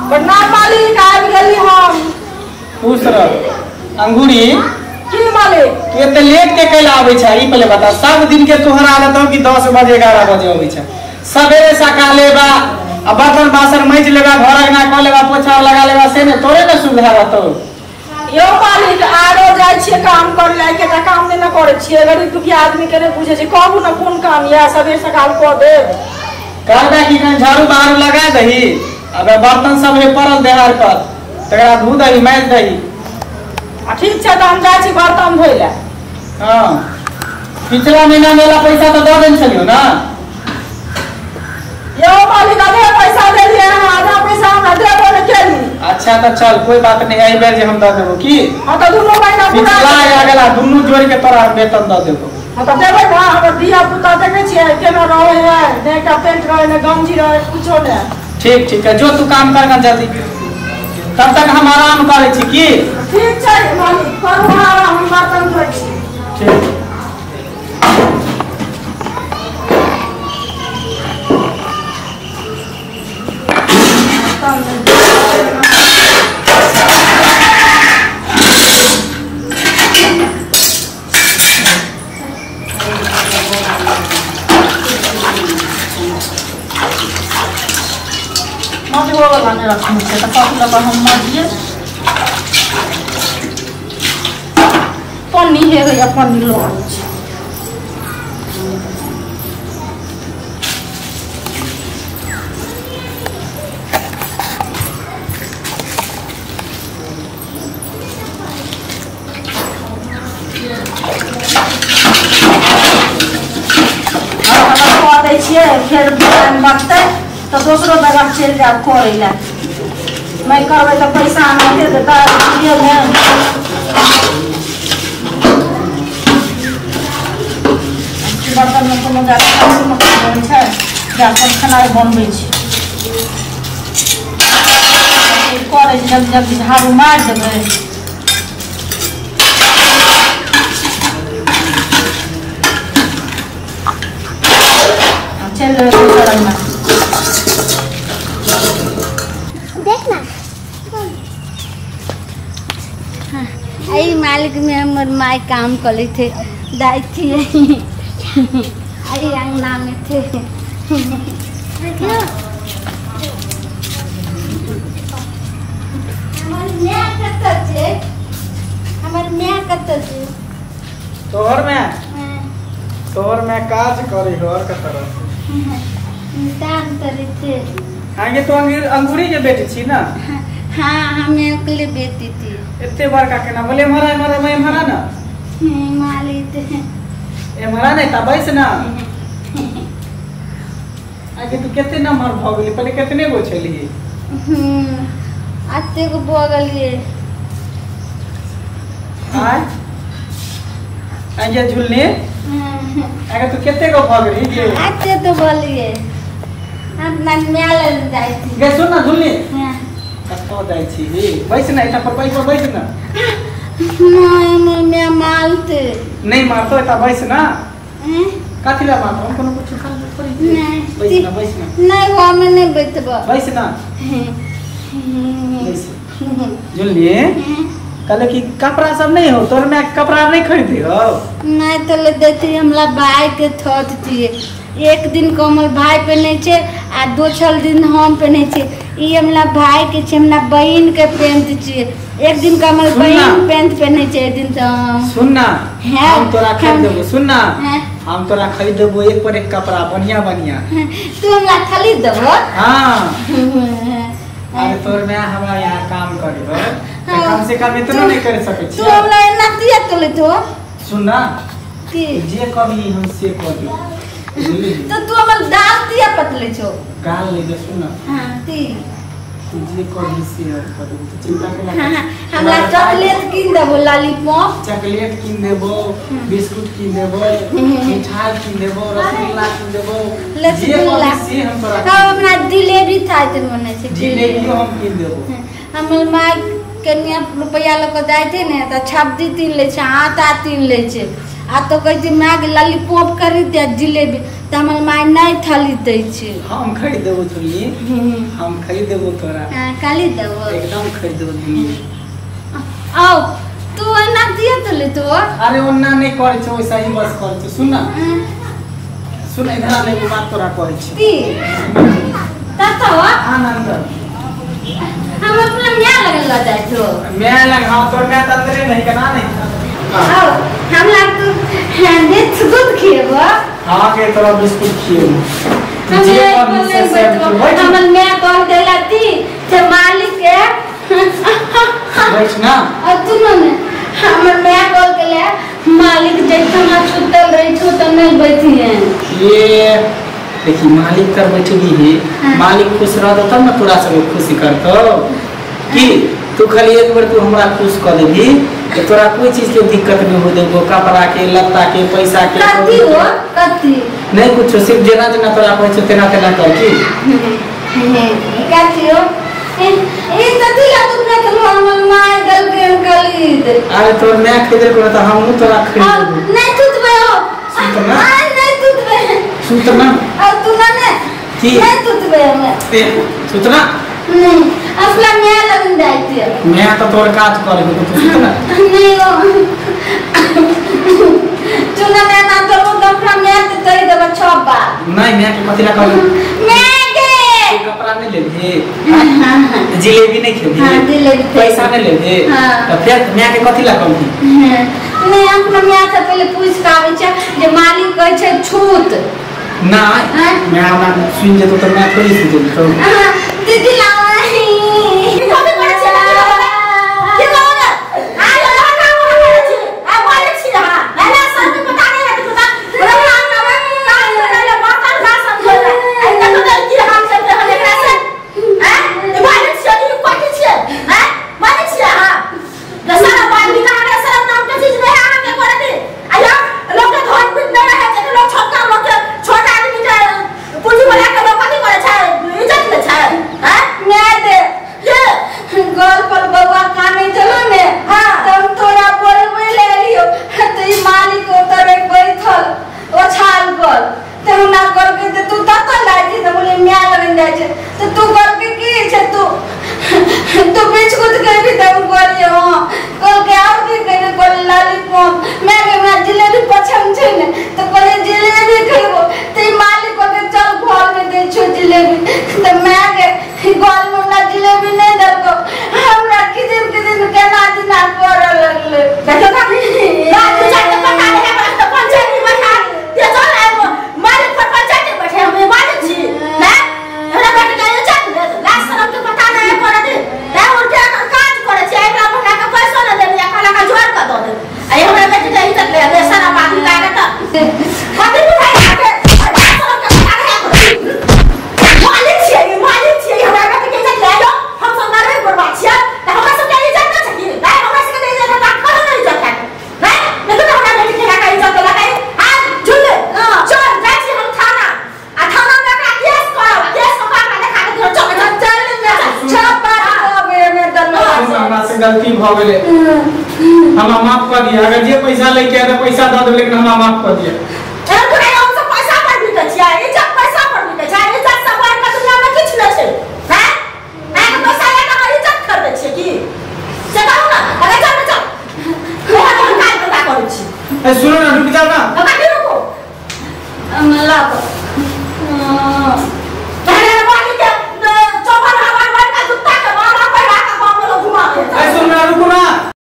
प्रणाम मालिक आबि गेली हम। खुश रह। अंगूरी की मालिक तू एते लेट के कैला आबै छै ई पहले बता। सब दिन के तोहरा आदत हो कि 10 बजे 11 बजे आबै छै। सवेरे सका लेबा आ बर्तन बासन मैज लेबा घर अंगना क लेबा पोछा लगा लेबा से ने तोरे ने सुविधा रहतौ। यो मालिक आरो जाइ छियै काम कर ले के त काम नै न करै छियै। गरीब दुखिया आदमी के नै बुझै छै। कहू न कोन काम या सवेरे सकाल क देब। करबा कि कहीं झाड़ू बहारू लगा दही। अब बर्तन सब रे पड़ल देहार पर तकरा धो दही मैज दही। ठीक छै त हम जाइ छी बर्तन धोइ ले। हां पिछला महीना मेला पैसा तो दऽ देन छलियो ना। यो मालिक आधे पैसा देलिए हम आधा पैसा हमरा देबो नै केली। अच्छा तो चल कोई बात नहीं एहि बेर जे हम दऽ देबो की। हां त दुनो महीना पूरा पिछला या अगला दुनु जोड़ के तोरा वेतन दऽ देबो। हां त देबै ना। हमर दिया पुता देखे छियै केना रहै है नै का पेंट रहै नै गंजी रहै कुछो नै। ठीक है जो तू काम करना जल्दी तब तक हम आराम करे छी की। ठीक छै मालिक करू आराम हम बर्तन धोइ छी। ठीक रखने से तो कॉफी लगा हम मजिए पन्नी है या पन्नी लो फिर बचते तो दूसरो जगह चल जाओ करे ला मैं करबे तो पैसा नहीं दे देता ये में बर्तन में कोनो ज्यादा काम मत करे छै जाकर खाना बनबै छै करे जल्दी जल्दी झाड़ू मार देबै चल करना देखना आई मालिक में हमर माई काम करे थे दाई थी आई अंगना में थे हमर मैं कत छे तोहर में काज करे घर के तरफ काम करे थे आगे तो अंगूरी के बेटी छी ना। हाँ हम अकेले बेटी थी इतने बड़का केना बोले मरा मैं मरा ना मालिक ए मरा नहीं ता बैस ना आगे तू कितने नंबर भ गेली पहले कितने गो छली आते को बोगलिए हां आगे झुलने आगे तू कितने गो भ गेली के आते तो बोलिए हम मन मेला जाई थी गे सुन ना झुलने हां कतो जाई छी बैस ना इता पर बैस ना मैं मालते नहीं मारतो इता बैस ना काथिला बात हम कोनो कुछ खा नहीं बैस ना नहीं वो में नहीं बैठबा बैस ना बैस झुलने कल की कपड़ा सब नहीं हो तोर में कपड़ा नहीं खरीदे हो नहीं तो ले देती हमरा भाई के थोत थी एक दिन को हमर भाई पहने छे आ दोसर दिन हम पहने छे ई हमरा भाई के छे हमरा बहन के पेंट छे एक दिन का हमर बहन पेंट पहने छे एक दिन तो सुन ना हम तोरा खरीद देबो सुन ना हैं हम तोरा खरीद देबो एक पर एक कपड़ा बढ़िया तू हमरा खरीद देबो हां अरे तोर में हमरा यहाँ काम करबो तो कम से कम इतना नहीं कर सके छी तू हमरा एना दिया तो ले तो सुन ना की जे कभी हम से कर दे तो तू हमर दाल दिया पतले छो गाल ले दे सुन ना हां ती जे कभी से कर दे चिंता के हमरा चॉकलेट किन देबो लॉलीपॉप चॉकलेट किन देबो बिस्कुट किन देबो मिठाई किन देबो रसगुल्ला किन देबो रसगुल्ला से हम तोरा हमरा जिलेबी थाई त मने छे जिलेबी हम किन देबो हमर माई कन्या रुपया लेके जाय थे ने त छब्दी तीन ले छे आटा तीन ले छे आ तो कहती माँ के लॉलीपॉप खरीदे जिलेबी तो हमार माँ नहीं थाली दै छे। हम खरीद देबो तुली, हम खरीद देबो तोरा। हां खाली देबो एकदम खरीद देबो तुली। आओ तू ना दिए तो ले तो। अरे ओन्ना नहीं करे छो, वैसा ही बस करे छो। सुन ना, सुन इधर आने के बात तोरा कहै छी। ती ताता हो आनंद हम अपना म्या लगल ल जाय छो। मैं लग हां तोर मैं अंदर नहीं कना नहीं। आओ हम लाग तू हैंडे दूध खिएबो। हां के तोरा बिस्कुट खिएबो। जे हमर म्या कॉल देलाती जे मालिक के बैठ ना। और तू न हमर म्या कॉल के ले मालिक जैसे हम सुतल रही छो त नहीं बैठी है। ये देखी मालिक कर बैठगी है, मालिक खुश रह तब ना तोरा सब खुशी करतो कि तू खाली एक बार तू हमरा खुश कर देबी कि तोरा कोई चीज के दिक्कत नहीं हो देबो, कपड़ा के लत्ता के पैसा के कथी हो कथी नहीं कुछ, सिर्फ जेना जेना तोरा कहै छ तेना तेना कर की कथी हो ए कथी ला तू ना तो हमर माय गल के खरीद। अरे तोर मैं खरीद को त हम तोरा खरीद देबो। नहीं टूटबे हो सुत ना, नहीं टूटबे सुत ना और तू ना की नहीं टूटबे हम सुत ना नहीं असला म्या लगन जाइते। मैं तो तोर काज करे तो तू सुत ना नहीं हो चुना मैं ना तो कपड़ा म्या ते तई देबा छबा। नहीं मैं के कथि ला कहू मैं के कपड़ा नहीं लेबे, जिलेबी नहीं खेबी, हां जिलेबी पैसा नहीं लेबे तो फिर मैं के कथि ला कहू। नहीं अपना म्या से पहले पूछ के आवे छै जे मालिक कहै छै छूत ना मैं ना सुन जे तो मैं थोड़ी सी तो दीदी लाही कभी करे छै की कहू ना आ लगा का करे छै आ बोले छी हां मैंने सब पता नहीं है तो बड़ा काम ना का ले बात ना समझो ना ऐसा तो गलती हम सब हम एकरा से हैं ये बोले छी कि कोठी छै हैं बोले छी हां दसरा बात भी का सब नाम के चीज में हां के करे दे आया लोग के धन पिट नहीं रहे जे लोग छोटा लोग के छोटा आदमी के पूंजी वाला के लोग कथि करे छै इज्जत ले छै हैं मैं दे ये गोल पर बउआ काने चलो ने हां तुम तोरा बोलबे ले लियो तो ई मालिक उतरे बैठल ओछाल पर ते हमरा कर के तू तत लागी त बोले म्या लगन जाय छै तो तू कर के की छै तू बीच कुछ के भी तुम करियो कल के और भी करे बोल लॉलीपॉप मैं के मैं जिलेबी पसंद छै ने तो बोले जिलेबी खेबो ते मालिक के चल घर में दे छो जिलेबी तो मैं के घर में ना जिलेबी नहीं दको हमरा किदिन केना दिन कर लगले देखो का बात चाहे तो पता नहीं है तो पंचायत में बैठा ये चल आए मालिक पर पंचायत में बैठे हम मालिक छी ना हमरा बैठ के ये चल लास्ट तरफ तो पता नहीं है करे दे ना उनके काज करे छै एकरा बना के पैसा न दे या खाना का जोड़ कर दो दे आ हमरा बैठ के इज्जत ले दे सारा बात लागे त कथि बुझाई आके मालिक छी हमरा बैठ के इज्जत ले लो हम सब ना रहे बर्बाद छियै त हमरा सब के इज्जत न छै ना हमरा सब के इज्जत त कहां न इज्जत है ना नहीं तो हमरा बैठ के का इज्जत लगाई आज झुले चल जाई छी हम थाना आ थाना में का केस करब केस का देखा के चल चल में छप बात होबे में धन्यवाद हमरा से गलती भ गेले, हमरा माफ कर दिया। अगर जे पैसा लेके आए पैसा दे दे, लेकिन हमरा माफ कर दिया।